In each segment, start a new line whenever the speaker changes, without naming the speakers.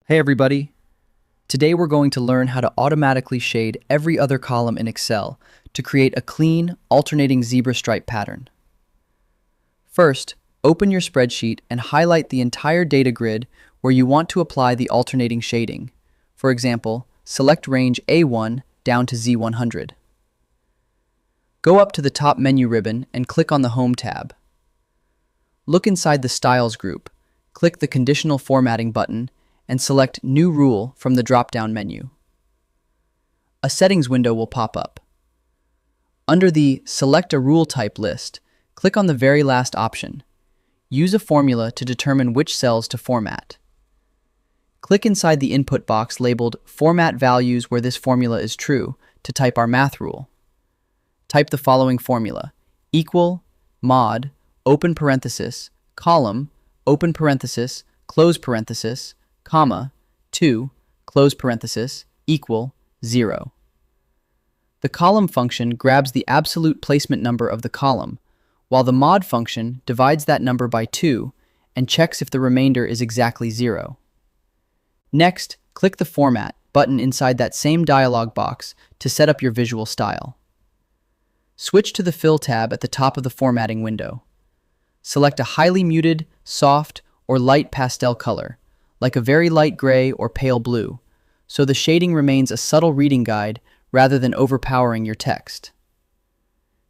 Hey everybody! Today we're going to learn how to automatically shade every other column in Excel to create a clean, alternating zebra stripe pattern. First, open your spreadsheet and highlight the entire data grid where you want to apply the alternating shading. For example, select range A1 down to Z100. Go up to the top menu ribbon and click on the Home tab. Look inside the Styles group, click the Conditional Formatting button, and select New Rule from the drop-down menu. A settings window will pop up. Under the Select a Rule Type list, click on the very last option. Use a formula to determine which cells to format. Click inside the input box labeled Format Values where this formula is true to type our math rule. Type the following formula: equal, mod, open parenthesis, column, open parenthesis, close parenthesis, comma, 2, close parenthesis, equal, 0. The column function grabs the absolute placement number of the column, while the mod function divides that number by 2 and checks if the remainder is exactly 0. Next, click the Format button inside that same dialog box to set up your visual style. Switch to the Fill tab at the top of the formatting window. Select a highly muted, soft, or light pastel color, like a very light gray or pale blue, so the shading remains a subtle reading guide rather than overpowering your text.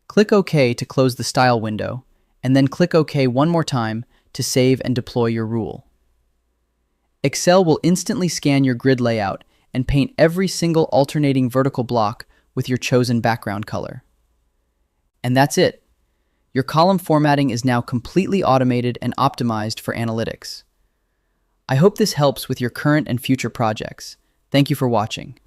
Click OK to close the Style window, and then click OK one more time to save and deploy your rule. Excel will instantly scan your grid layout and paint every single alternating vertical block with your chosen background color. And that's it. Your column formatting is now completely automated and optimized for analytics. I hope this helps with your current and future projects. Thank you for watching.